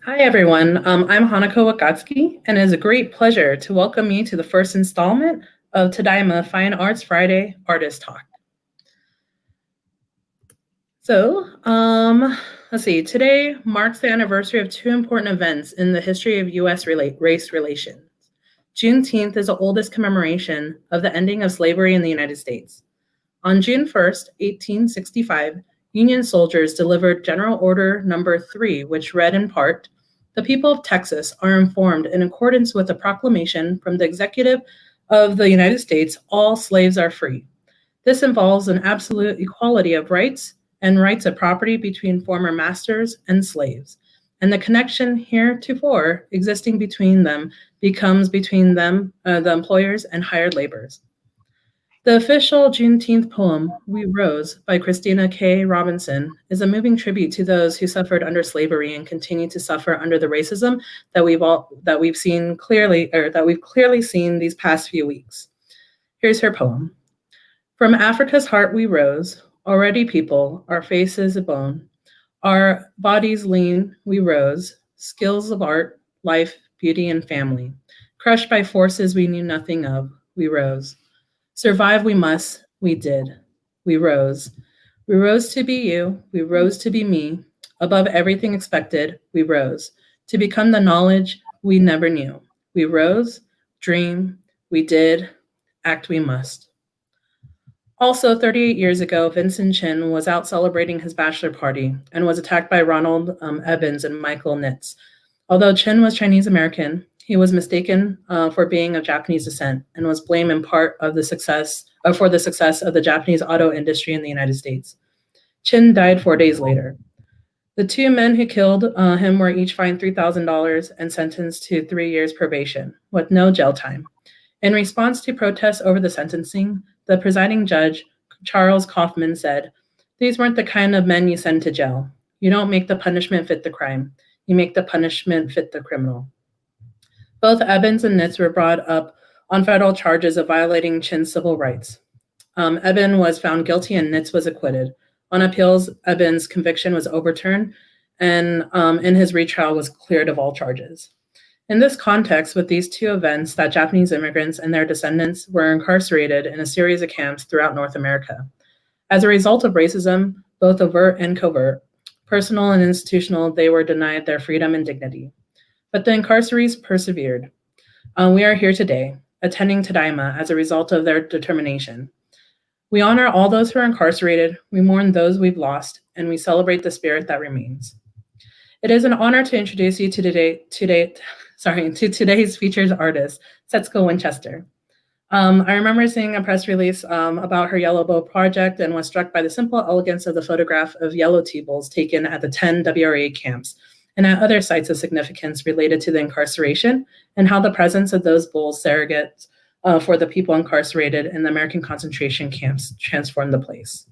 Hi, everyone. I'm Hanako Wakatsuki, and it is a great pleasure to welcome you to the first installment of Tadaima Fine Arts Friday Artist Talk. So, let's see. Today marks the anniversary of two important events in the history of U.S. race relations. Juneteenth is the oldest commemoration of the ending of slavery in the United States. On June 1st, 1865, Union soldiers delivered General Order Number 3, which read in part, "The people of Texas are informed in accordance with a proclamation from the Executive of the United States, all slaves are free. This involves an absolute equality of rights and rights of property between former masters and slaves. And the connection heretofore existing between them becomes between them, the employers and hired laborers." The official Juneteenth poem, "We Rose" by Christina K. Robinson, is a moving tribute to those who suffered under slavery and continue to suffer under the racism that we've clearly seen these past few weeks. Here's her poem. "From Africa's heart we rose, already people, our faces a bone, our bodies lean, we rose, skills of art, life, beauty, and family. Crushed by forces we knew nothing of, we rose. Survive we must, we did. We rose. We rose to be you, we rose to be me. Above everything expected, we rose. To become the knowledge we never knew. We rose, dream, we did, act we must." Also, 38 years ago, Vincent Chin was out celebrating his bachelor party and was attacked by Ronald Evans and Michael Nitz. Although Chin was Chinese American, he was mistaken for being of Japanese descent and was blamed in part for the success of the Japanese auto industry in the United States. Chin died 4 days later. The two men who killed him were each fined $3,000 and sentenced to 3 years probation with no jail time. In response to protests over the sentencing, the presiding judge, Charles Kaufman, said, "These weren't the kind of men you send to jail. You don't make the punishment fit the crime. You make the punishment fit the criminal." Both Evans and Nitz were brought up on federal charges of violating Chin's civil rights. Evans was found guilty and Nitz was acquitted. On appeals, Evans' conviction was overturned and in his retrial was cleared of all charges. In this context, with these two events, that Japanese immigrants and their descendants were incarcerated in a series of camps throughout North America. As a result of racism, both overt and covert, personal and institutional, they were denied their freedom and dignity. But the incarcerees persevered. We are here today, attending Tadaima as a result of their determination. We honor all those who are incarcerated, we mourn those we've lost, and we celebrate the spirit that remains. It is an honor to introduce you to today's featured artist, Setsuko Winchester. I remember seeing a press release about her Yellow Bow project and was struck by the simple elegance of the photograph of yellow T-bulls taken at the 10 WRA camps and at other sites of significance related to the incarceration and how the presence of those bulls surrogates for the people incarcerated in the American concentration camps transformed the place.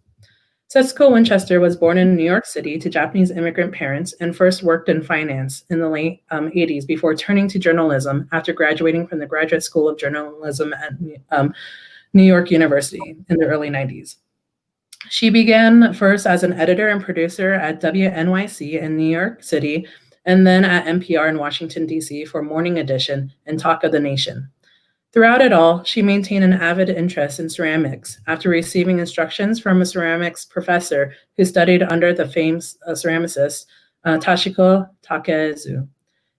Setsuko Winchester was born in New York City to Japanese immigrant parents and first worked in finance in the late 80s before turning to journalism after graduating from the Graduate School of Journalism at New York University in the early 90s. She began first as an editor and producer at WNYC in New York City and then at NPR in Washington, D.C. for Morning Edition and Talk of the Nation. Throughout it all, she maintained an avid interest in ceramics after receiving instructions from a ceramics professor who studied under the famed ceramicist Toshiko Takezu.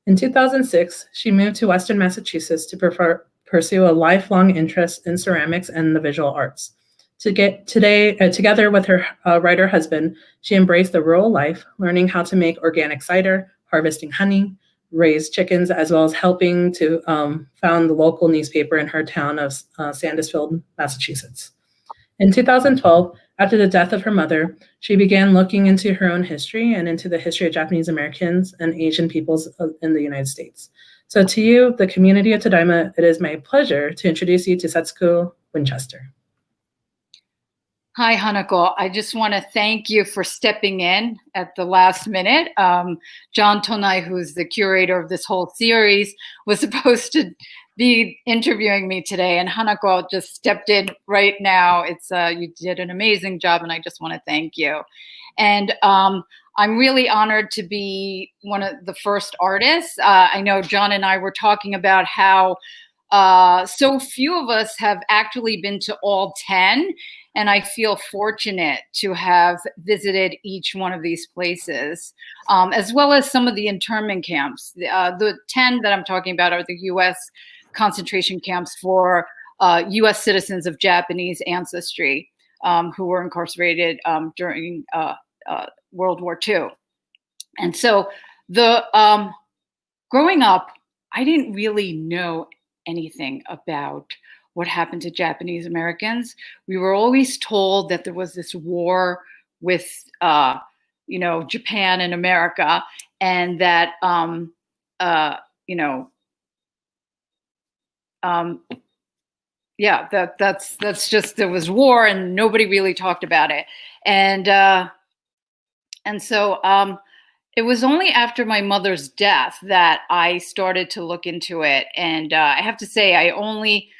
In 2006, she moved to Western Massachusetts to pursue a lifelong interest in ceramics and the visual arts. Together with her writer husband, she embraced the rural life, learning how to make organic cider, harvesting honey, raise chickens, as well as helping to found the local newspaper in her town of Sandusfield, Massachusetts. In 2012, after the death of her mother, she began looking into her own history and into the history of Japanese Americans and Asian peoples in the United States. So to you, the community of Tadaima, it is my pleasure to introduce you to Setsuko Winchester. Hi, Hanako. I just want to thank you for stepping in at the last minute. John Tonai, who's the curator of this whole series, was supposed to be interviewing me today, and Hanako just stepped in right now. You did an amazing job, and I just want to thank you. And I'm really honored to be one of the first artists. I know John and I were talking about how so few of us have actually been to all 10, and I feel fortunate to have visited each one of these places, as well as some of the internment camps. The 10 that I'm talking about are the U.S. concentration camps for U.S. citizens of Japanese ancestry who were incarcerated during World War II. And so growing up, I didn't really know anything about what happened to Japanese Americans. We were always told that there was this war with, Japan and America, and that, that's just, there was war and nobody really talked about it. And so it was only after my mother's death that I started to look into it. And I have to say, I only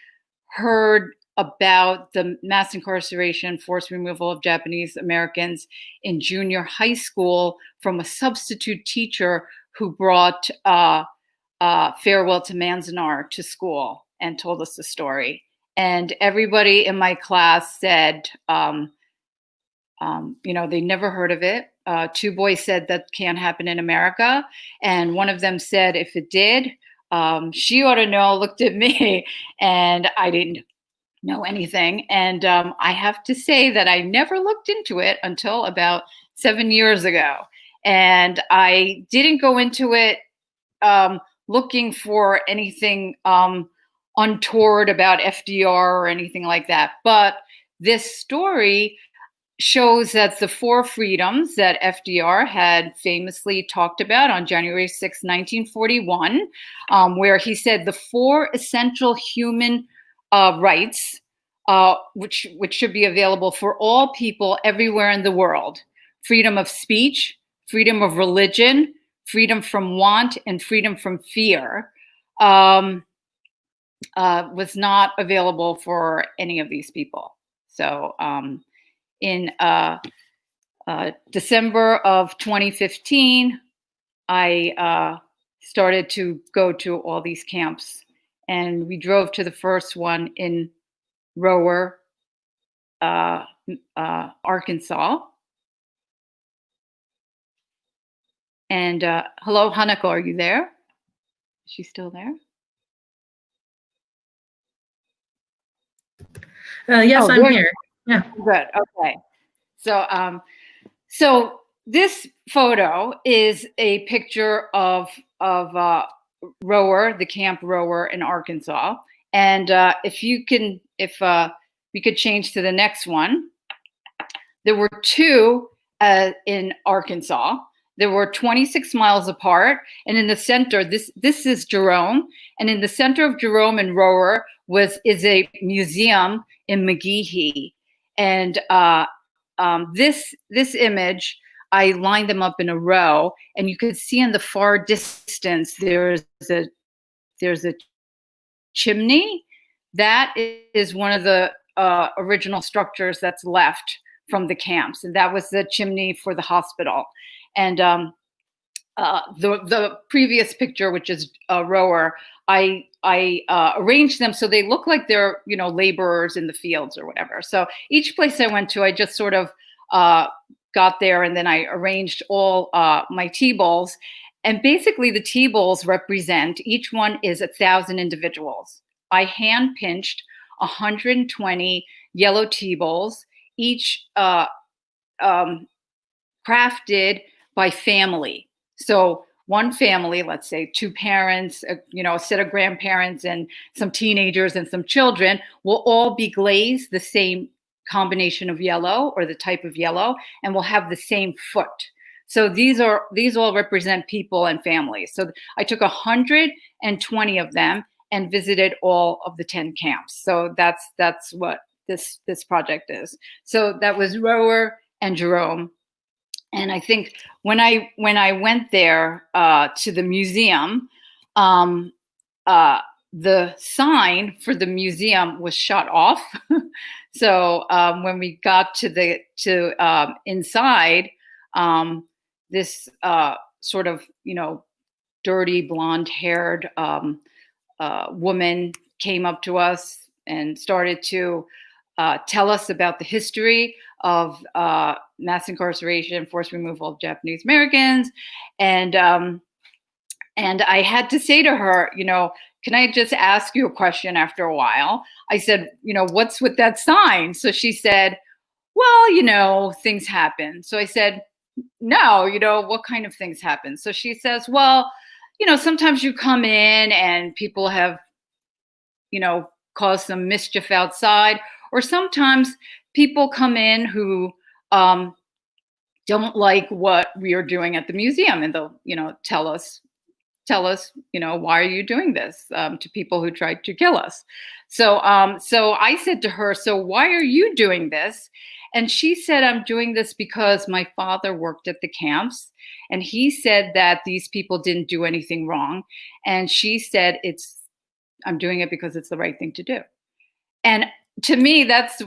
heard about the mass incarceration, forced removal of Japanese Americans in junior high school from a substitute teacher who brought Farewell to Manzanar to school and told us the story. And everybody in my class said, they never heard of it. 2 boys said that can't happen in America. And one of them said, if it did, she ought to know, looked at me, and I didn't know anything. And I have to say that I never looked into it until about 7 years ago. And I didn't go into it looking for anything untoward about FDR or anything like that. But this story shows that the 4 freedoms that FDR had famously talked about on January 6, 1941, where he said the 4 essential human rights, which should be available for all people everywhere in the world: freedom of speech, freedom of religion, freedom from want, and freedom from fear, was not available for any of these people. So in December of 2015, I started to go to all these camps, and we drove to the first one in Rower, Arkansas. And hello, Hanako, are you there? Is she still there? Yes, I'm here. Yeah. Good. Okay. So this photo is a picture of Rower, the Camp Rower in Arkansas. And if we could change to the next one, there were 2 in Arkansas. There were 26 miles apart, and in the center, this is Jerome, and in the center of Jerome and Rower is a museum in McGehee. And this image, I lined them up in a row, and you could see in the far distance there's a chimney. That is one of the original structures that's left from the camps, and that was the chimney for the hospital. And the previous picture, which is Rower, I arranged them so they look like they're laborers in the fields or whatever. So each place I went to, I just sort of got there, and then I arranged all my T-balls. And basically the T-balls represent, each one is 1,000 individuals. I hand pinched 120 yellow T-balls, each crafted by family. So one family, let's say 2 parents, a set of grandparents and some teenagers and some children, will all be glazed the same combination of yellow or the type of yellow, and will have the same foot. So these all represent people and families. So I took 120 of them and visited all of the 10 camps. So that's what this project is. So that was Rower and Jerome. And I think when I went there to the museum, the sign for the museum was shut off. So when we got to inside, this sort of, dirty blonde-haired woman came up to us and started to tell us about the history of mass incarceration, forced removal of Japanese Americans, and I had to say to her, can I just ask you a question after a while? I said, what's with that sign? So she said, well, things happen. So I said, no, what kind of things happen? So she says, well, sometimes you come in and people have, caused some mischief outside, or sometimes people come in who don't like what we are doing at the museum, and they'll, tell us, why are you doing this to people who tried to kill us? So I said to her, so why are you doing this? And she said, I'm doing this because my father worked at the camps, and he said that these people didn't do anything wrong. And she said, I'm doing it because it's the right thing to do. And to me, that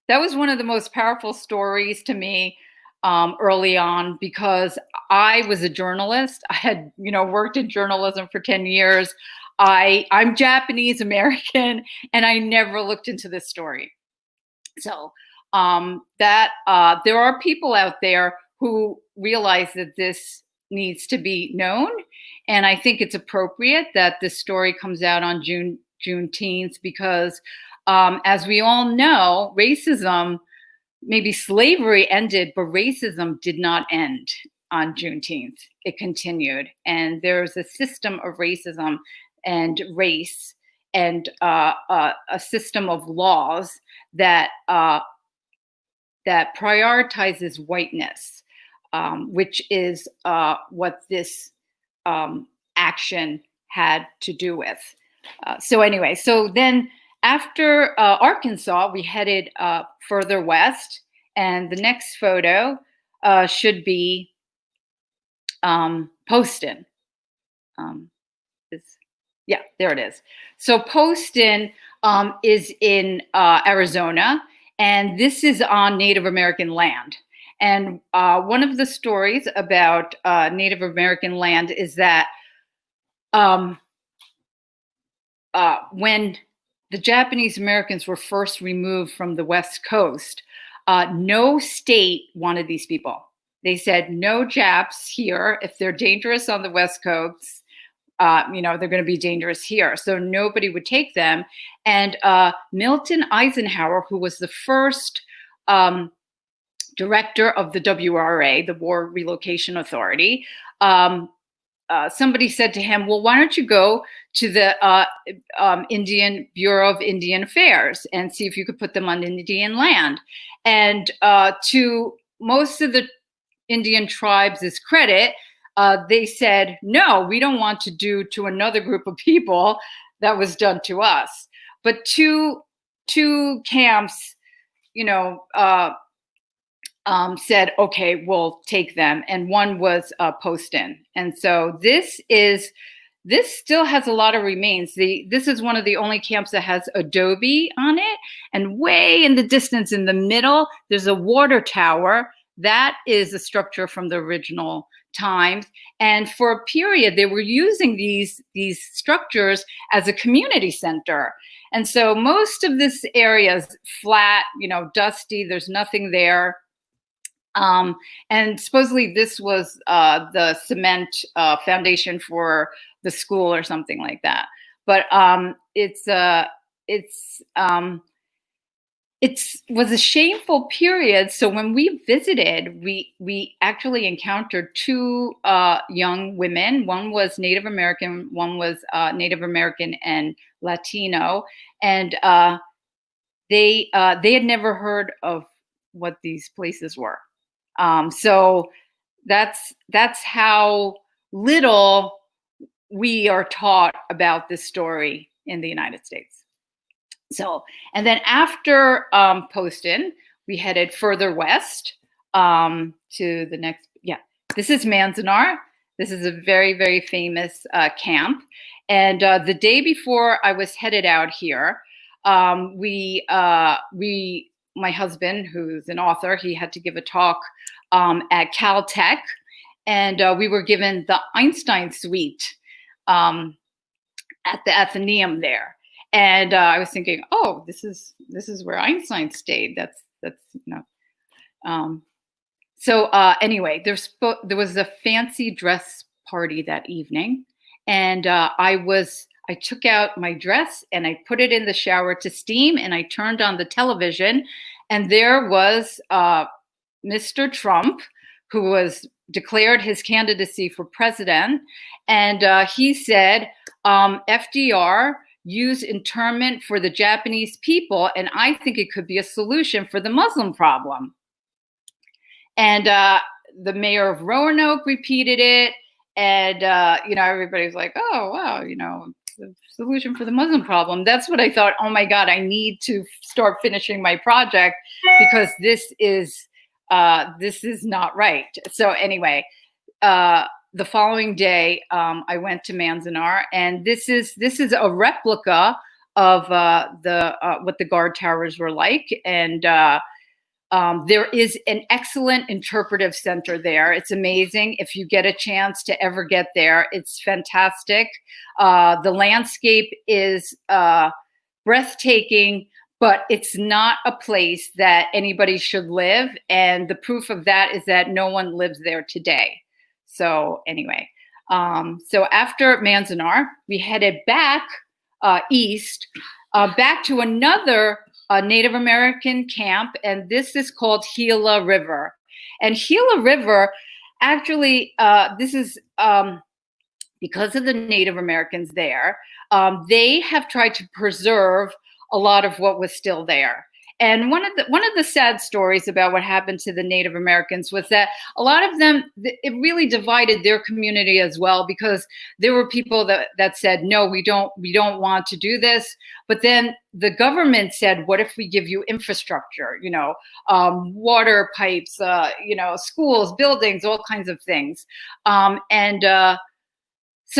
was one of the most powerful stories to me early on, because I was a journalist. I had, worked in journalism for 10 years. I'm Japanese American, and I never looked into this story. So there are people out there who realize that this needs to be known. And I think it's appropriate that this story comes out on Juneteenth, because as we all know, racism, maybe slavery ended, but racism did not end on Juneteenth. It continued. And there's a system of racism and race and a system of laws that prioritizes whiteness, which is what this action had to do with. So then after Arkansas, we headed further west, and the next photo should be Poston. Yeah, there it is. So Poston is in Arizona, and this is on Native American land. And one of the stories about Native American land is that when the Japanese Americans were first removed from the West Coast, no state wanted these people. They said, no Japs here. If they're dangerous on the West Coast, they're going to be dangerous here. So nobody would take them. And Milton Eisenhower, who was the first director of the WRA, the War Relocation Authority, somebody said to him, well, why don't you go to the Indian Bureau of Indian Affairs and see if you could put them on Indian land? And to most of the Indian tribes' credit, they said, no, we don't want to do to another group of people that was done to us. But two camps, said, okay, we'll take them. And one was Poston. And so this still has a lot of remains. This is one of the only camps that has adobe on it. And way in the distance in the middle, there's a water tower. That is a structure from the original times. And for a period, they were using these structures as a community center. And so most of this area is flat, dusty. There's nothing there. And supposedly this was the cement foundation for the school or something like that. But it was a shameful period. So when we visited, we actually encountered two young women. One was Native American, one was Native American and Latino, and they had never heard of what these places were. So that's how little we are taught about this story in the United States. So, and then after Poston, we headed further west to the next. Yeah, this is Manzanar. This is a very, very famous camp. And the day before I was headed out here, my husband, who's an author, he had to give a talk at Caltech, and we were given the Einstein suite at the Athenaeum there. And I was thinking, oh, this is where Einstein stayed. That's So anyway, there was a fancy dress party that evening, and I took out my dress and I put it in the shower to steam, and I turned on the television, and there was Mr. Trump, who was declared his candidacy for president, and he said, FDR used internment for the Japanese people, and I think it could be a solution for the Muslim problem. And the mayor of Roanoke repeated it, and everybody was like, "Oh wow, the solution for the Muslim problem." That's what I thought. Oh my God, I need to start finishing my project because this is not right. So anyway, the following day, I went to Manzanar, and this is a replica of what the guard towers were like, and there is an excellent interpretive center there. It's amazing. If you get a chance to ever get there, it's fantastic. The landscape is breathtaking, but it's not a place that anybody should live. And the proof of that is that no one lives there today. So anyway, so after Manzanar, we headed back east, back to another Native American camp, and this is called Gila River. And Gila River, actually, this is because of the Native Americans there. They have tried to preserve a lot of what was still there. And one of the sad stories about what happened to the Native Americans was that a lot of them, it really divided their community as well, because there were people that said, no, we don't want to do this. But then the government said, what if we give you infrastructure, water pipes, schools, buildings, all kinds of things. So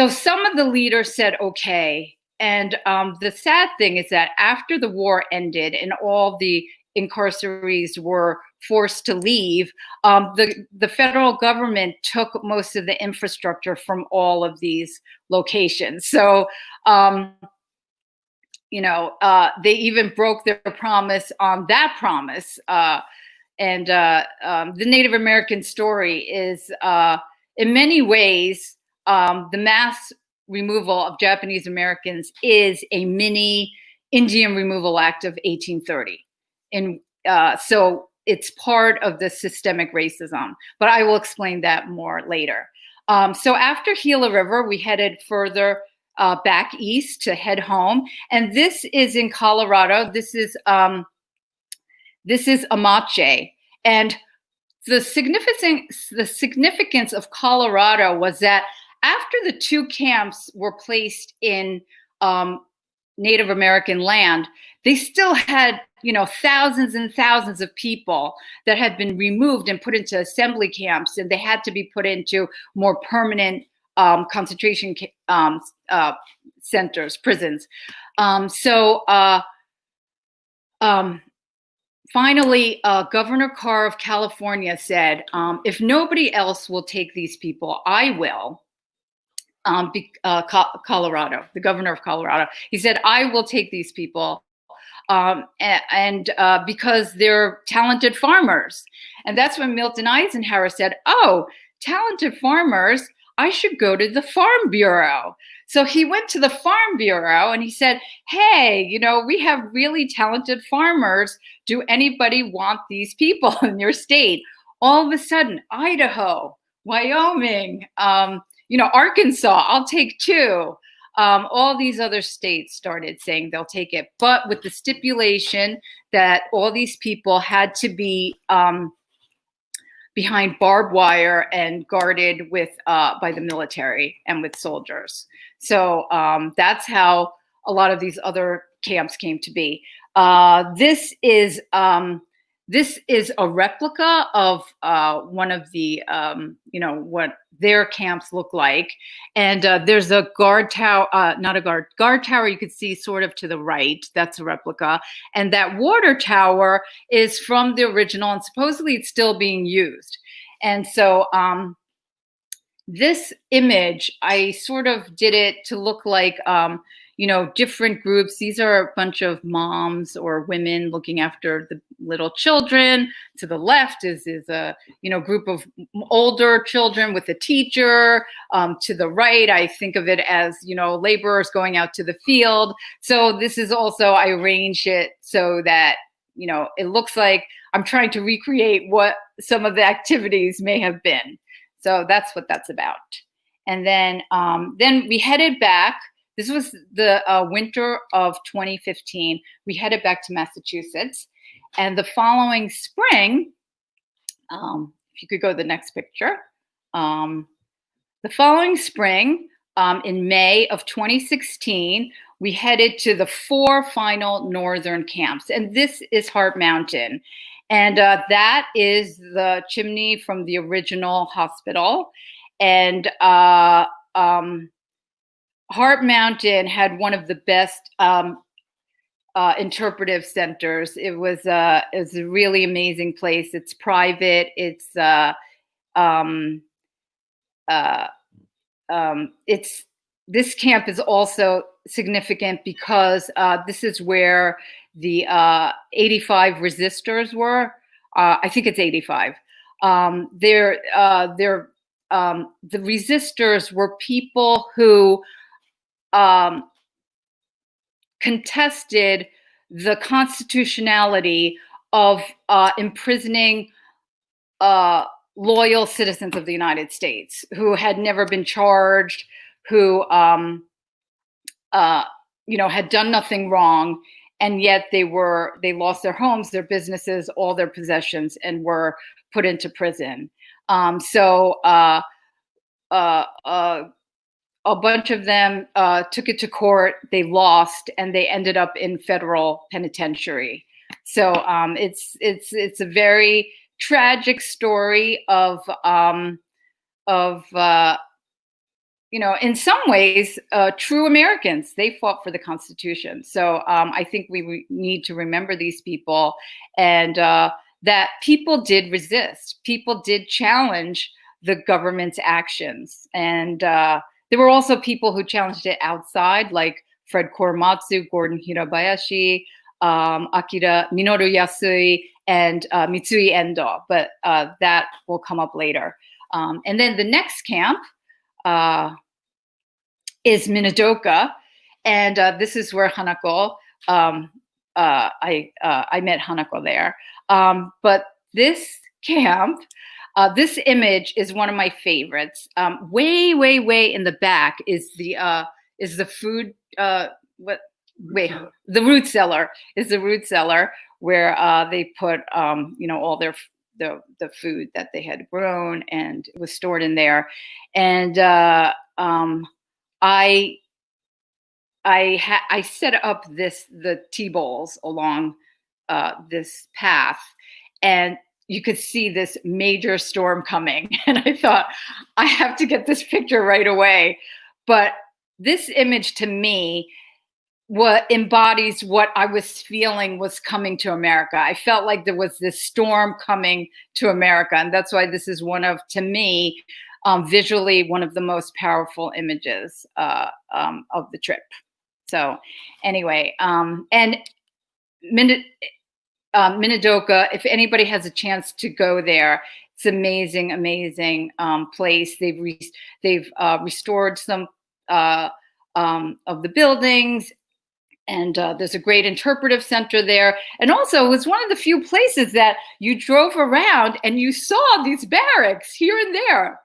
some of the leaders said, okay. And the sad thing is that after the war ended and all the incarcerees were forced to leave, the federal government took most of the infrastructure from all of these locations. So, they even broke their promise on that promise. And the Native American story is, in many ways, the mass removal of Japanese Americans is a mini Indian Removal Act of 1830. And so it's part of the systemic racism, but I will explain that more later. So after Gila River, we headed further back east to head home. And this is in Colorado. This is Amache. And the significance of Colorado was that after the two camps were placed in Native American land, they still had, thousands and thousands of people that had been removed and put into assembly camps, and they had to be put into more permanent concentration centers, prisons. Finally, Governor Carr of California said, if nobody else will take these people, I will. Colorado, the governor of Colorado. He said, I will take these people because they're talented farmers. And that's when Milton Eisenhower said, oh, talented farmers, I should go to the Farm Bureau. So he went to the Farm Bureau and he said, hey, we have really talented farmers. Do anybody want these people in your state? All of a sudden, Idaho, Wyoming, Arkansas, I'll take two. All these other states started saying they'll take it, but with the stipulation that all these people had to be behind barbed wire and guarded with by the military and with soldiers. So that's how a lot of these other camps came to be. This is a replica of one of the, what their camps look like. And there's a guard tower, guard tower you could see sort of to the right. That's a replica. And that water tower is from the original, and supposedly it's still being used. And so this image, I sort of did it to look like, you know, different groups. These are a bunch of moms or women looking after the little children. To the left is a, you know, group of older children with a teacher. To the right, I think of it as, you know, laborers going out to the field. So this is also, I arranged it so that, you know, it looks like I'm trying to recreate what some of the activities may have been. So that's what that's about. And then we headed back. This was the winter of 2015. We headed back to Massachusetts. And the following spring, if you could go to the next picture. The following spring, in May of 2016, we headed to the 4 final northern camps. And this is Heart Mountain. And that is the chimney from the original hospital. And Heart Mountain had one of the best interpretive centers. It was a really amazing place. It's private. It's this camp is also significant because this is where the 85 resistors were. I think it's 85. The resistors were people who contested the constitutionality of imprisoning loyal citizens of the United States who had never been charged, who you know, had done nothing wrong, and yet they lost their homes, their businesses, all their possessions, and were put into prison. So a bunch of them took it to court. They lost, and they ended up in federal penitentiary. So it's a very tragic story of you know, in some ways, true Americans. They fought for the Constitution. So I think we need to remember these people, and that people did resist. People did challenge the government's actions. And there were also people who challenged it outside, like Fred Korematsu, Gordon Hirabayashi, Akira Minoru Yasui, and Mitsui Endo. But that will come up later. And then the next camp is Minidoka, and this is where Hanako. I met Hanako there. But this camp, this image is one of my favorites. Way in the back is the food. The root cellar is the root cellar where they put you know, all their the food that they had grown, and it was stored in there. And I set up the T-bowls along this path, and you could see this major storm coming. And I thought, I have to get this picture right away. But this image to me, what embodies what I was feeling was coming to America. I felt like there was this storm coming to America. And that's why this is one of, to me, visually, one of the most powerful images of the trip. So anyway, and Minidoka, if anybody has a chance to go there, it's amazing, amazing place. They've restored some of the buildings, and there's a great interpretive center there. And also, it was one of the few places that you drove around and you saw these barracks here and there.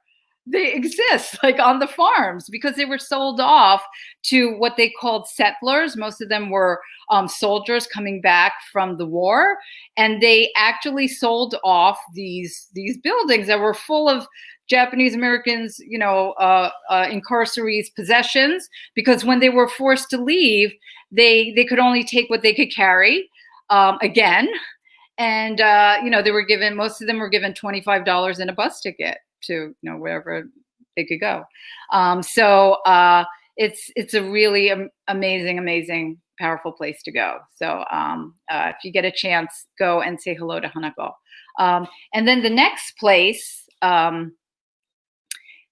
They exist, like on the farms, because they were sold off to what they called settlers. Most of them were soldiers coming back from the war, and they actually sold off these buildings that were full of Japanese Americans, you know, incarcerees' possessions, because when they were forced to leave, they could only take what they could carry. Again, and you know, most of them were given $25 in a bus ticket to, you know, wherever they could go. So it's a really amazing, powerful place to go. So if you get a chance, go and say hello to Hanako. And then the next place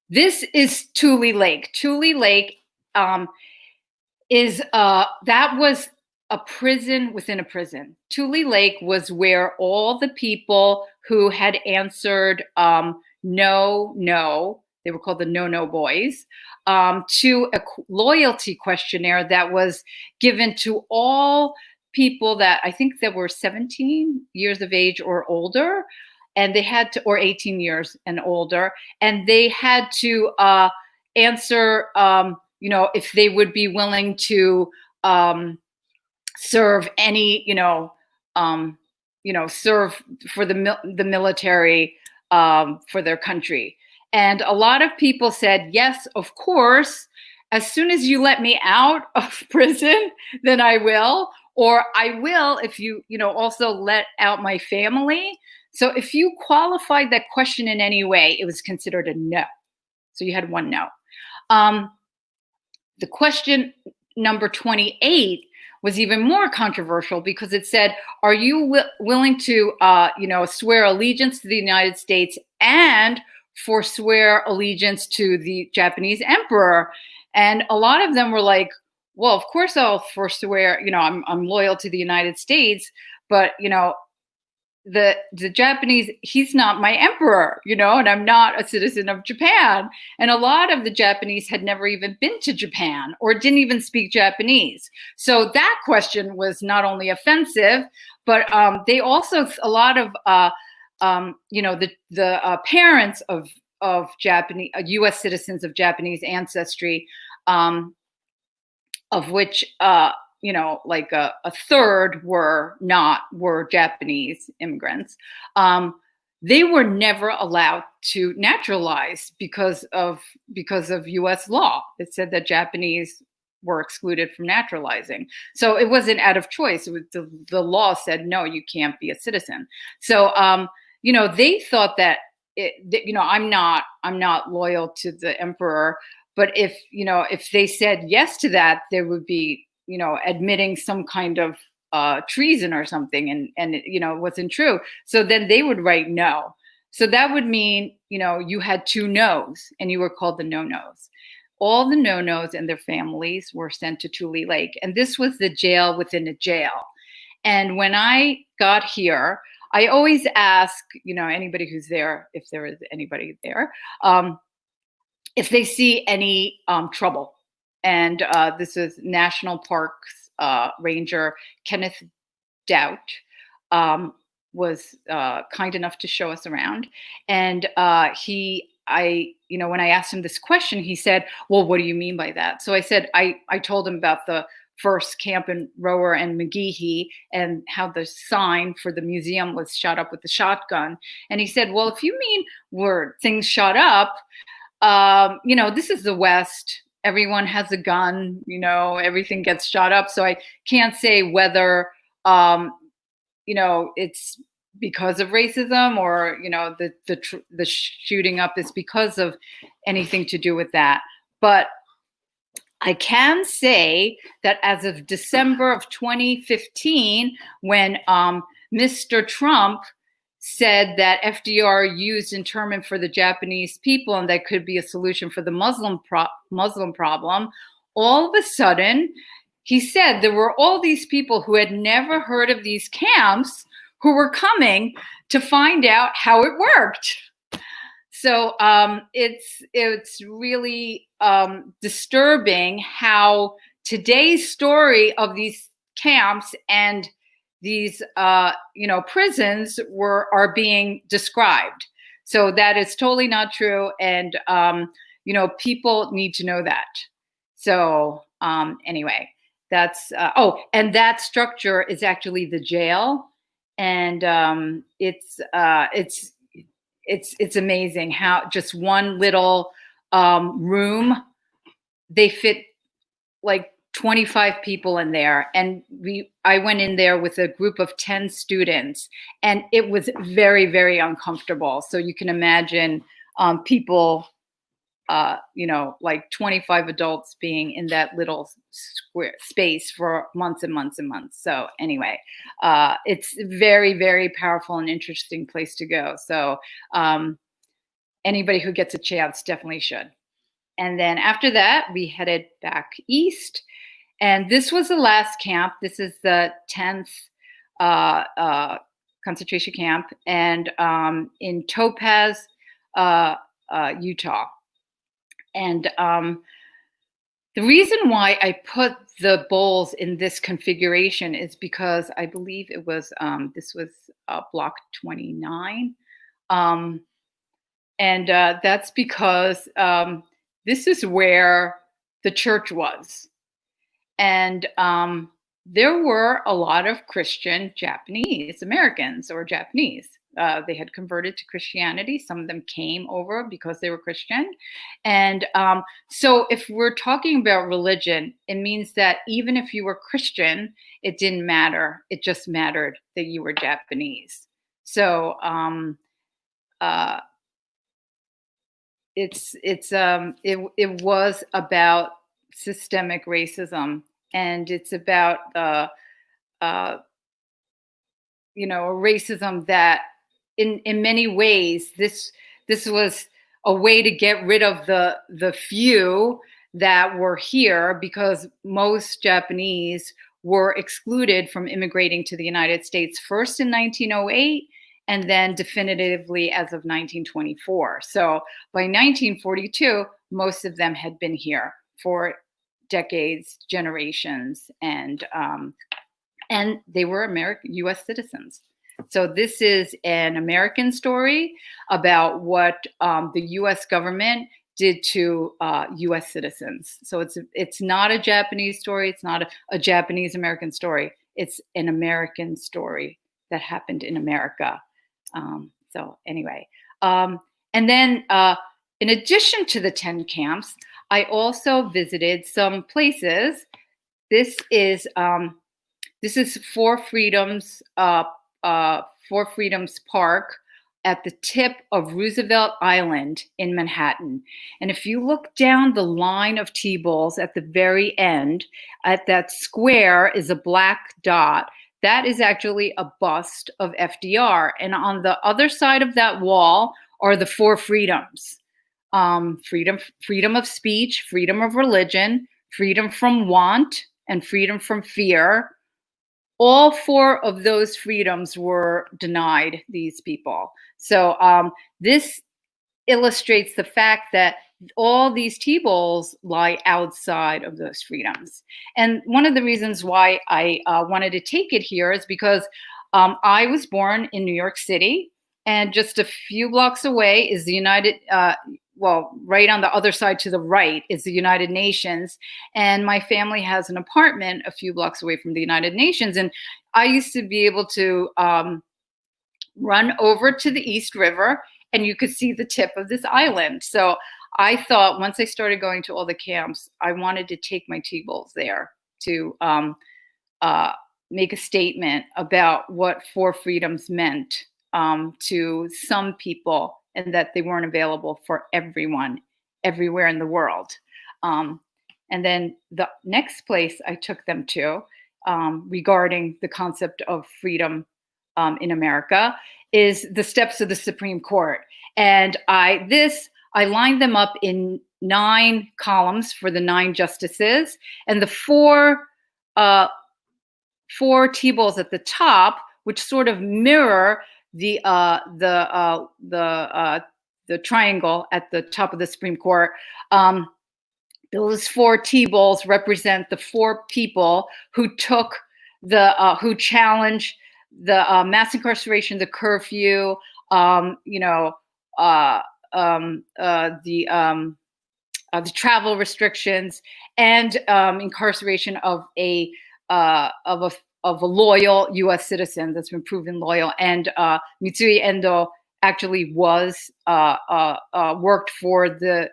this is Tule Lake. Tule Lake that was a prison within a prison. Tule Lake was where all the people who had answered no, they were called the no boys, to a loyalty questionnaire that was given to all people that I think that were 17 years of age or older, and they had to, or 18 years and older, and they had to answer, if they would be willing to serve any, serve for the military for their country. And a lot of people said, yes, of course, as soon as you let me out of prison, then I will, or I will if you, also let out my family. So if you qualified that question in any way, it was considered a no. So you had one no. The question number 28 was even more controversial because it said, are you willing to, swear allegiance to the United States and forswear allegiance to the Japanese emperor? And a lot of them were like, well, of course I'll forswear, I'm loyal to the United States, but, the Japanese, he's not my emperor, and I'm not a citizen of Japan. And a lot of the Japanese had never even been to Japan or didn't even speak Japanese. So that question was not only offensive, but they also, a lot of, the parents of Japanese, U.S. citizens of Japanese ancestry, of which, like a third were Japanese immigrants. They were never allowed to naturalize because of U.S. law. It said that Japanese were excluded from naturalizing. So it wasn't out of choice. It was the law said, no, you can't be a citizen. So, they thought that, I'm not loyal to the emperor. But if they said yes to that, there would be, admitting some kind of treason or something, and it wasn't true. So then they would write no. So that would mean, you had two no's and you were called the no-nos. All the no-nos and their families were sent to Tule Lake. And this was the jail within a jail. And when I got here, I always ask, anybody who's there, if there is anybody there, if they see any trouble. And this is National Parks Ranger Kenneth Doubt was kind enough to show us around. And when I asked him this question, he said, well, what do you mean by that? So I said, I told him about the first camp in Rower and McGehee and how the sign for the museum was shot up with a shotgun. And he said, well, if you mean were things shot up, this is the West. Everyone has a gun, everything gets shot up. So I can't say whether, it's because of racism or, the shooting up is because of anything to do with that. But I can say that as of December of 2015, when Mr. Trump said that FDR used internment for the Japanese people and that could be a solution for the Muslim problem, all of a sudden, he said there were all these people who had never heard of these camps who were coming to find out how it worked. So it's really disturbing how today's story of these camps and these prisons are being described. So that is totally not true, and people need to know that. So anyway, that's and that structure is actually the jail, and it's amazing how just one little room, they fit like 25 people in there. And I went in there with a group of 10 students, and it was very, very uncomfortable. So you can imagine people, like 25 adults being in that little square space for months and months and months. So anyway, it's a very, very powerful and interesting place to go. So anybody who gets a chance definitely should. And then after that, we headed back east. And this was the last camp. This is the 10th concentration camp, and in Topaz, Utah. And the reason why I put the bowls in this configuration is because I believe it was, this was block 29. And that's because this is where the church was. And there were a lot of Christian Japanese Americans or Japanese. They had converted to Christianity. Some of them came over because they were Christian. And so if we're talking about religion, it means that even if you were Christian, it didn't matter. It just mattered that you were Japanese. So it was about systemic racism, and it's about a racism that in many ways this was a way to get rid of the few that were here, because most Japanese were excluded from immigrating to the United States, first in 1908 and then definitively as of 1924. So by 1942, most of them had been here for decades, generations, and they were U.S. citizens. So this is an American story about what the U.S. government did to U.S. citizens. So it's not a Japanese story. It's not a Japanese American story. It's an American story that happened in America. So anyway, and then in addition to the 10 camps, I also visited some places. This is Four Freedoms Park at the tip of Roosevelt Island in Manhattan. And if you look down the line of T-balls at the very end, at that square is a black dot. That is actually a bust of FDR. And on the other side of that wall are the four freedoms. Freedom of speech, freedom of religion, freedom from want, and freedom from fear. All four of those freedoms were denied these people. So this illustrates the fact that all these T-balls lie outside of those freedoms. And one of the reasons why I wanted to take it here is because I was born in New York City, and just a few blocks away is the right on the other side to the right is the United Nations. And my family has an apartment a few blocks away from the United Nations. And I used to be able to run over to the East River, and you could see the tip of this island. So I thought once I started going to all the camps, I wanted to take my T-balls there to make a statement about what four freedoms meant to some people, and that they weren't available for everyone, everywhere in the world. And then the next place I took them to regarding the concept of freedom in America is the steps of the Supreme Court. And I lined them up in 9 columns for the 9 justices, and the four T-balls at the top, which sort of mirror the triangle at the top of the Supreme Court. Those 4 T-balls represent the 4 people who took who challenged the mass incarceration, the curfew, the travel restrictions, and incarceration of a loyal U.S. citizen that's been proven loyal. And Mitsui Endo actually was worked for the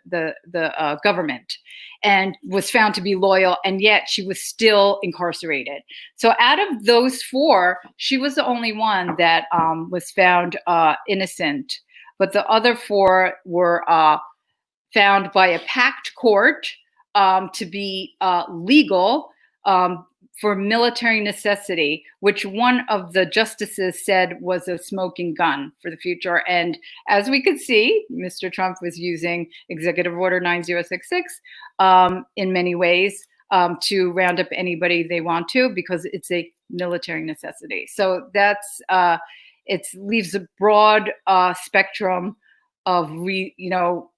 government and was found to be loyal, and yet she was still incarcerated. So out of those 4, she was the only one that was found innocent, but the other 4 were found by a packed court to be legal for military necessity, which one of the justices said was a smoking gun for the future. And as we could see, Mr. Trump was using Executive Order 9066 in many ways to round up anybody they want to, because it's a military necessity. So that's it leaves a broad spectrum of to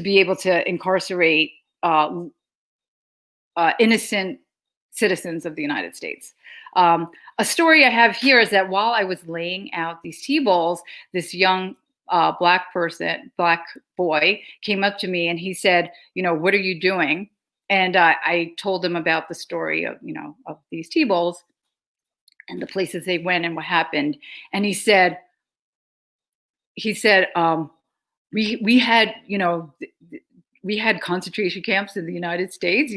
be able to incarcerate innocent citizens of the United States. A story I have here is that while I was laying out these T-balls, this young black boy came up to me and he said, "What are you doing?" And I told him about the story of, of these T-balls and the places they went and what happened. And he said, we had, we had concentration camps in the United States.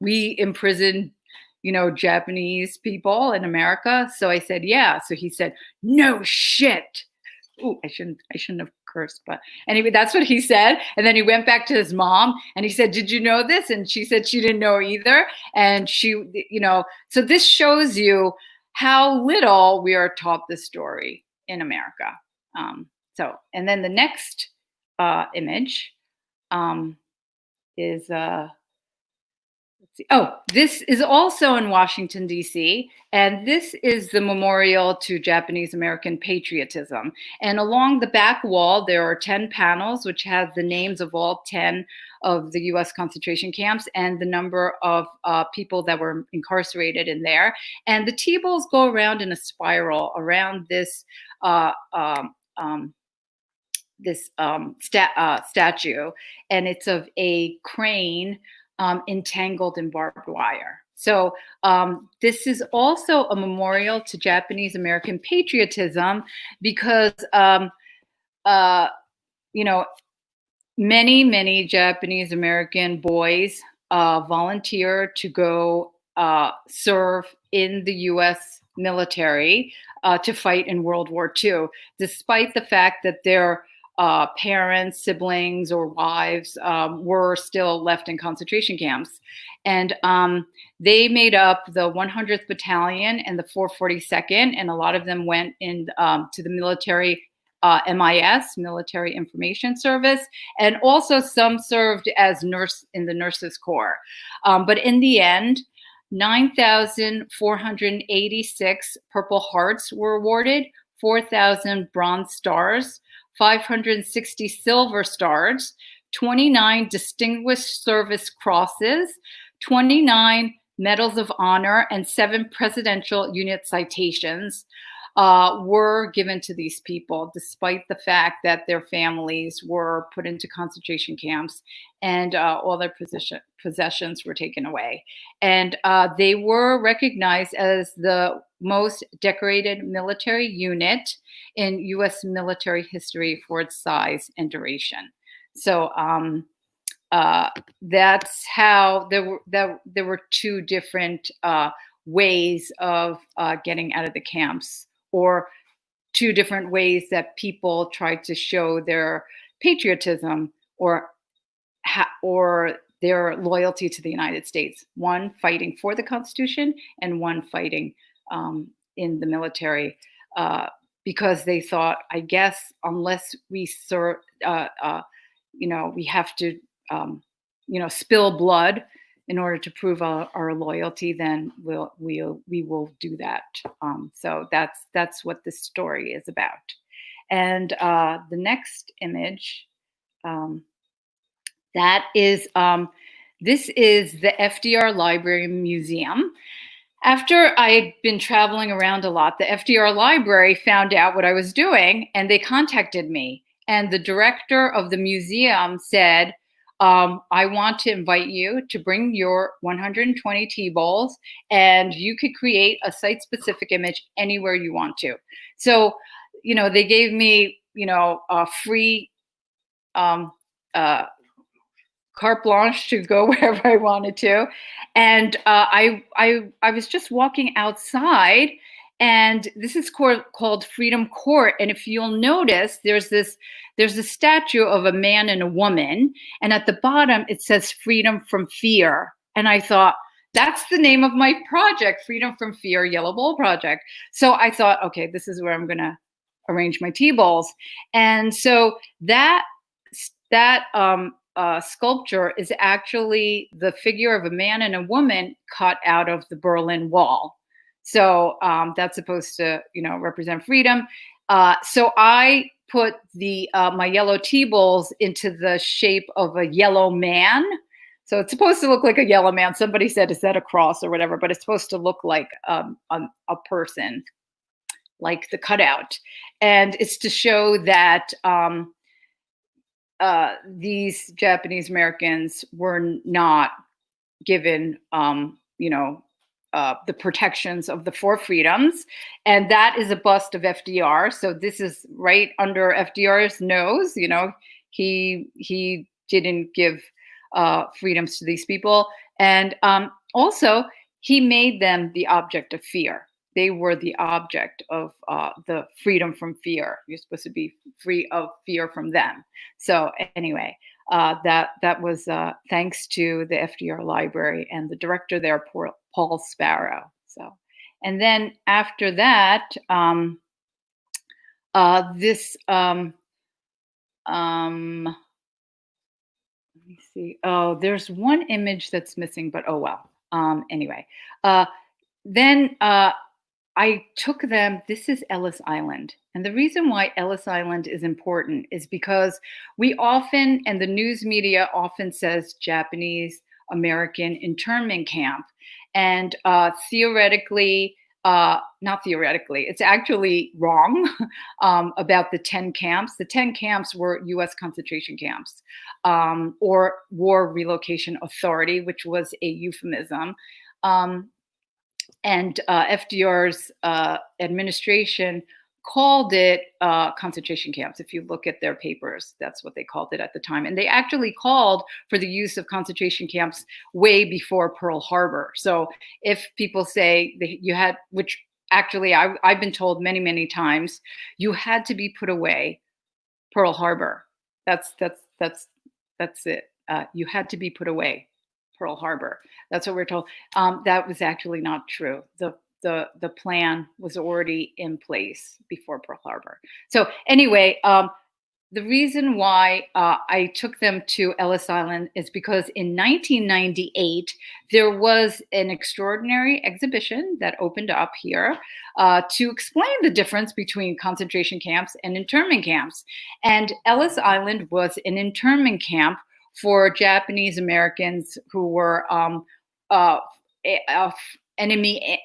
We imprisoned, Japanese people in America. So I said, yeah. So he said, no shit. Ooh, I shouldn't have cursed, but anyway, that's what he said. And then he went back to his mom and he said, did you know this? And she said she didn't know either. And she, so this shows you how little we are taught this story in America. And then the next image is, let's see. Oh, this is also in Washington, D.C., and this is the memorial to Japanese American patriotism. And along the back wall, there are 10 panels, which have the names of all 10 of the U.S. concentration camps and the number of people that were incarcerated in there. And the T-balls go around in a spiral around this statue, and it's of a crane entangled in barbed wire. So this is also a memorial to Japanese American patriotism because, many Japanese American boys volunteer to go serve in the U.S. military to fight in World War II, despite the fact that their parents, siblings, or wives were still left in concentration camps. And they made up the 100th Battalion and the 442nd, and a lot of them went in to the military MIS, Military Information Service, and also some served as nurse in the Nurses Corps. But in the end, 9,486 Purple Hearts were awarded, 4,000 Bronze Stars, 560 Silver Stars, 29 Distinguished Service Crosses, 29 Medals of Honor, and 7 Presidential Unit Citations were given to these people, despite the fact that their families were put into concentration camps and all their possessions were taken away. And they were recognized as the most decorated military unit in U.S. military history for its size and duration. So that's how there were two different ways of getting out of the camps, or two different ways that people tried to show their patriotism or their loyalty to the United States. One fighting for the Constitution and one fighting in the military because they thought, I guess, unless we serve, we have to, spill blood in order to prove our loyalty, then we will do that. So that's what this story is about. And the next image, that is, this is the FDR Library Museum. After I'd been traveling around a lot, the FDR Library found out what I was doing, and they contacted me. And the director of the museum said, I want to invite you to bring your 120 T-balls, and you could create a site-specific image anywhere you want to. So, they gave me, a free carte blanche to go wherever I wanted to. And I was just walking outside, and this is called Freedom Court. And if you'll notice, there's a statue of a man and a woman, and at the bottom it says freedom from fear. And I thought, that's the name of my project, Freedom from Fear Yellow Bowl Project. So I thought, okay, this is where I'm going to arrange my tea bowls. And so that sculpture is actually the figure of a man and a woman cut out of the Berlin Wall. So that's supposed to, represent freedom. So I put my yellow tea bowls into the shape of a yellow man. So it's supposed to look like a yellow man. Somebody said, is that a cross or whatever? But it's supposed to look like a person, like the cutout. And it's to show that these Japanese Americans were not given, the protections of the four freedoms. And that is a bust of FDR. So this is right under FDR's nose. He didn't give freedoms to these people. And also, he made them the object of fear. They were the object of the freedom from fear. You're supposed to be free of fear from them. So anyway, that was thanks to the FDR Library and the director there, Paul Sparrow. So, and then after that, this let me see. Oh, there's one image that's missing, but oh well. Anyway, then I took them. This is Ellis Island. And the reason why Ellis Island is important is because we often, and the news media often says Japanese American internment camp. And theoretically, not theoretically, it's actually wrong about the 10 camps. The 10 camps were US concentration camps or War Relocation Authority, which was a euphemism. And FDR's administration called it concentration camps. If you look at their papers, that's what they called it at the time. And they actually called for the use of concentration camps way before Pearl Harbor. So if people say that you had, which actually I've been told many, many times, you had to be put away Pearl Harbor. That's it. You had to be put away Pearl Harbor. That's what we're told. That was actually not true. The plan was already in place before Pearl Harbor. So anyway, the reason why I took them to Ellis Island is because in 1998, there was an extraordinary exhibition that opened up here to explain the difference between concentration camps and internment camps. And Ellis Island was an internment camp for Japanese Americans who were enemy.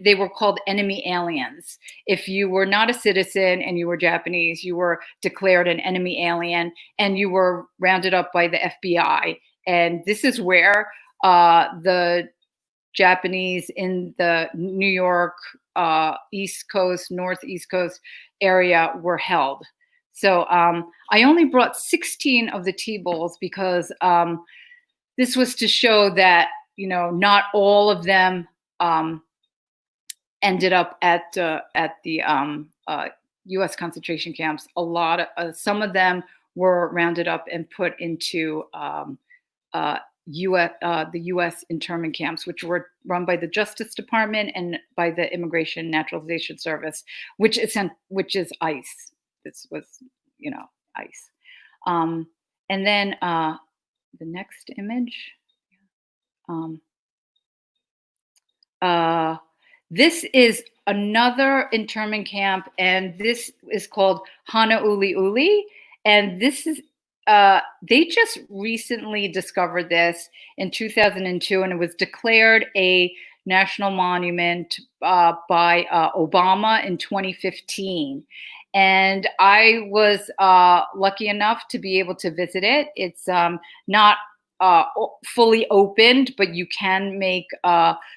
They were called enemy aliens. If you were not a citizen and you were Japanese, you were declared an enemy alien and you were rounded up by the FBI. And this is where the Japanese in the New York East Coast, Northeast Coast area were held. So I only brought 16 of the tea bowls because this was to show that, not all of them ended up at the U.S. concentration camps. A lot of some of them were rounded up and put into the U.S. internment camps, which were run by the Justice Department and by the Immigration Naturalization Service, which is ICE. This was, ICE. And then the next image. This is another internment camp, and this is called Hanauliuli. And this is, they just recently discovered this in 2002, and it was declared a national monument by Obama in 2015. And I was lucky enough to be able to visit it. It's not fully opened, but you can make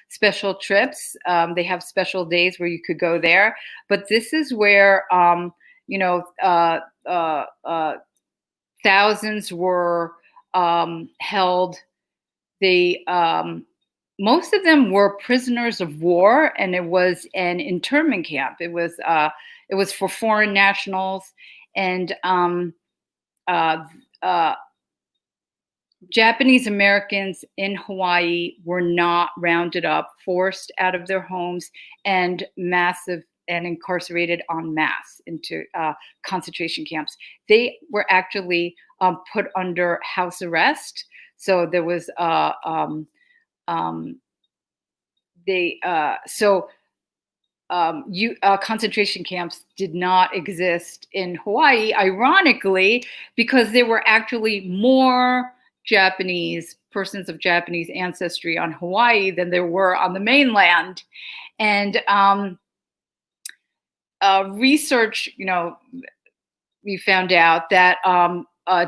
special trips. They have special days where you could go there. But this is where, thousands were held. They most of them were prisoners of war, and it was an internment camp. It was for foreign nationals, and Japanese Americans in Hawaii were not rounded up, forced out of their homes, and incarcerated en masse into concentration camps. They were actually put under house arrest. So there was concentration camps did not exist in Hawaii, ironically, because there were actually more persons of Japanese ancestry on Hawaii than there were on the mainland. And research, we found out that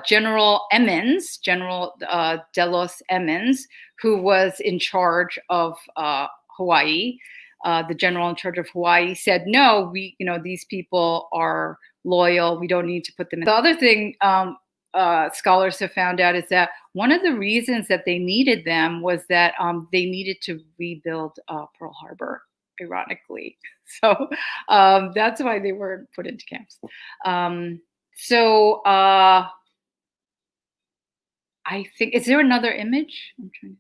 General Emmons, General Delos Emmons, who was in charge of Hawaii, the general in charge of Hawaii, said, no, these people are loyal. We don't need to put them in. The other thing scholars have found out is that one of the reasons that they needed them was that they needed to rebuild Pearl Harbor, ironically. So that's why they were put into camps. I think, is there another image? I'm trying to.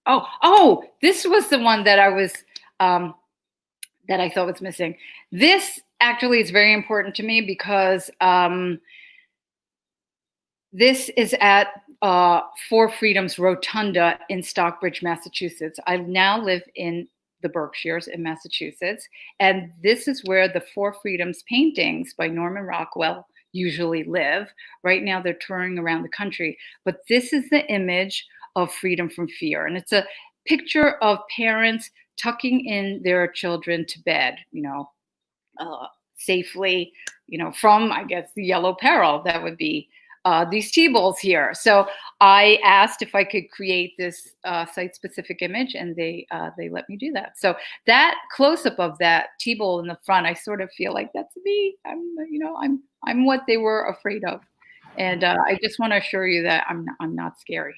Oh, this was the one that I was that I thought was missing. This actually is very important to me because this is at Four Freedoms Rotunda in Stockbridge, Massachusetts. I now live in the Berkshires in Massachusetts, and this is where the Four Freedoms paintings by Norman Rockwell usually live. Right now they're touring around the country, but this is the image of freedom from fear. And it's a picture of parents tucking in their children to bed, safely, from, I guess, the yellow peril that would be these T-balls here. So I asked if I could create this site-specific image, and they let me do that. So that close-up of that T-ball in the front, I sort of feel like that's me. I'm what they were afraid of, and I just want to assure you that I'm not scary.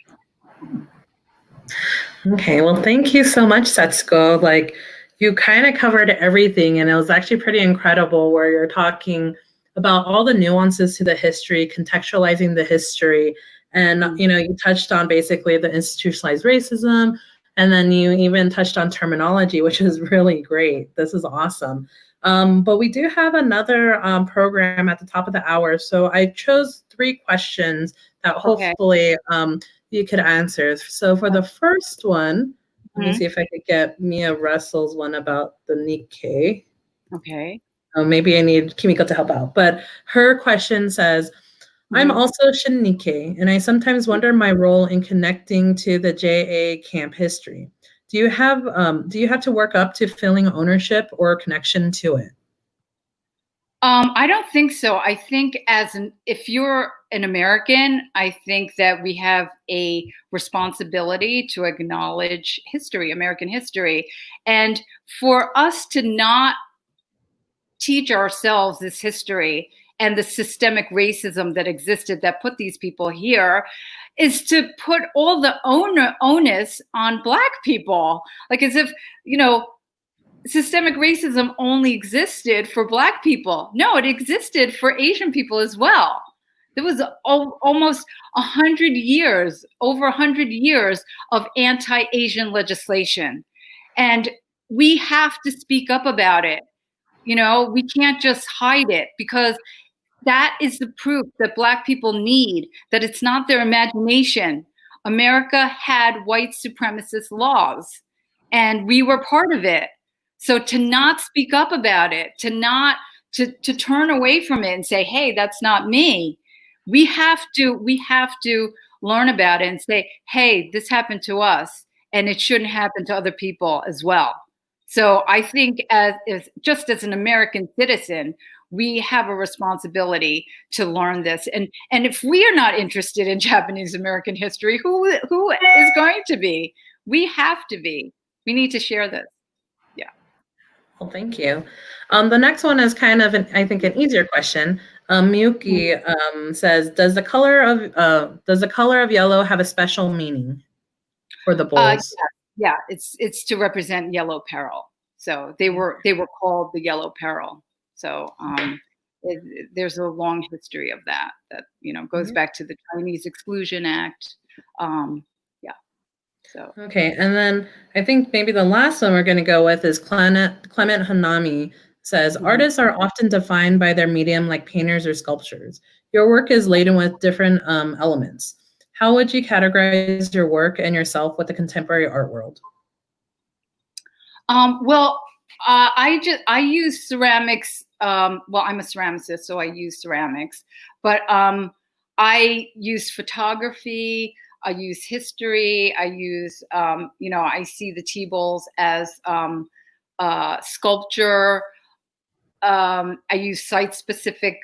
Okay, well, thank you so much, Setsuko. Like, you kind of covered everything, and it was actually pretty incredible where you're talking about all the nuances to the history, contextualizing the history. And, you touched on basically the institutionalized racism, and then you even touched on terminology, which is really great. This is awesome. But we do have another program at the top of the hour. So I chose 3 questions that hopefully you could answer. So for the first one, let me see if I could get Mia Russell's one about the Nikkei. Okay. Maybe I need Kimiko to help out. But her question says, I'm also Shin Nikkei, and I sometimes wonder my role in connecting to the JA camp history. Do you have to work up to feeling ownership or connection to it? I don't think so. I think if you're an American, I think that we have a responsibility to acknowledge history, American history. And for us to not teach ourselves this history and the systemic racism that existed that put these people here is to put all the onus on Black people. Like as if, systemic racism only existed for Black people. No, it existed for Asian people as well. There was almost 100 years, over 100 years of anti-Asian legislation. And we have to speak up about it. We can't just hide it, because that is the proof that Black people need, that it's not their imagination. America had white supremacist laws, and we were part of it. So to not speak up about it, to turn away from it and say, hey, that's not me. We have to learn about it and say, hey, this happened to us, and it shouldn't happen to other people as well. So I think just as an American citizen, we have a responsibility to learn this. And if we are not interested in Japanese American history, who is going to be? We have to be. We need to share this. Yeah. Well, thank you. The next one is kind of an easier question. Miyuki says, does the color of yellow have a special meaning for the bulls? Yeah, it's to represent yellow peril. So they were called the yellow peril. So there's a long history of that goes back to the Chinese Exclusion Act. Yeah. So okay, and then I think maybe the last one we're going to go with is Clement Hanami says, artists are often defined by their medium like painters or sculptures. Your work is laden with different elements. How would you categorize your work and yourself with the contemporary art world? Well, I use ceramics. Well, I'm a ceramicist, so I use ceramics, but I use photography. I use history. I use, I see the T-bowls as sculpture. I use site-specific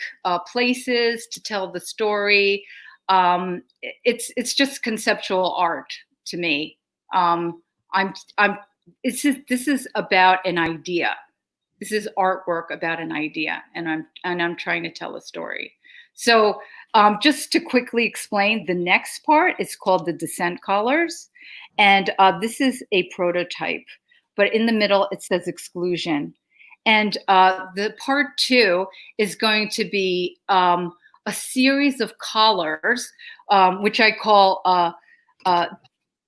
places to tell the story. It's just conceptual art to me. This is about an idea. This is artwork about an idea, and I'm trying to tell a story. So just to quickly explain, the next part is called the descent colors, and this is a prototype. But in the middle it says exclusion, and the part 2 is going to be a series of collars, which I call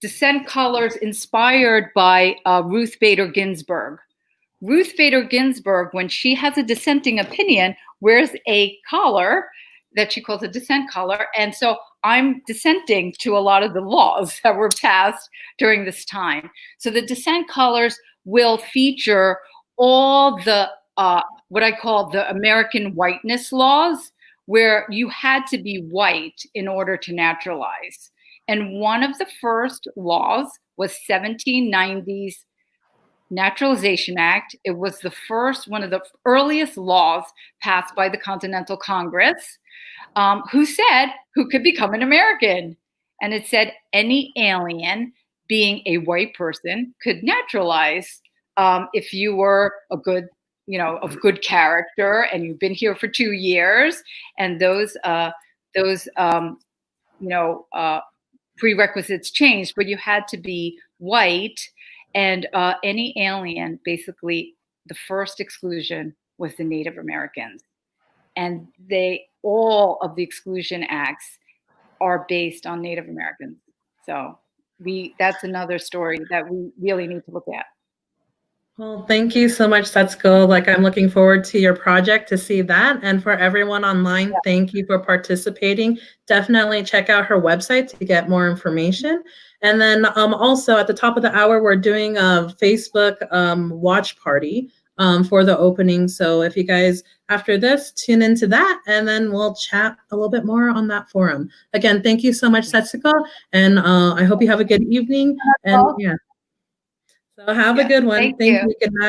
descent colors inspired by Ruth Bader Ginsburg. Ruth Bader Ginsburg, when she has a dissenting opinion, wears a collar that she calls a dissent collar. And so I'm dissenting to a lot of the laws that were passed during this time. So the dissent collars will feature all the, what I call the American whiteness laws, where you had to be white in order to naturalize. And one of the first laws was 1790's Naturalization Act. It was the first, one of the earliest laws passed by the Continental Congress, who said who could become an American. And it said any alien, being a white person, could naturalize if you were a good, of good character, and you've been here for 2 years, and those prerequisites changed, but you had to be white. And any alien, basically, the first exclusion was the Native Americans. And all of the exclusion acts are based on Native Americans. So that's another story that we really need to look at. Well, thank you so much, Setsuko. I'm looking forward to your project to see that. And for everyone online, thank you for participating. Definitely check out her website to get more information. And then also at the top of the hour, we're doing a Facebook watch party for the opening. So if you guys, after this, tune into that, and then we'll chat a little bit more on that forum. Again, thank you so much, Setsuko. And I hope you have a good evening. And yeah. So have a good one. Thank you. Good night.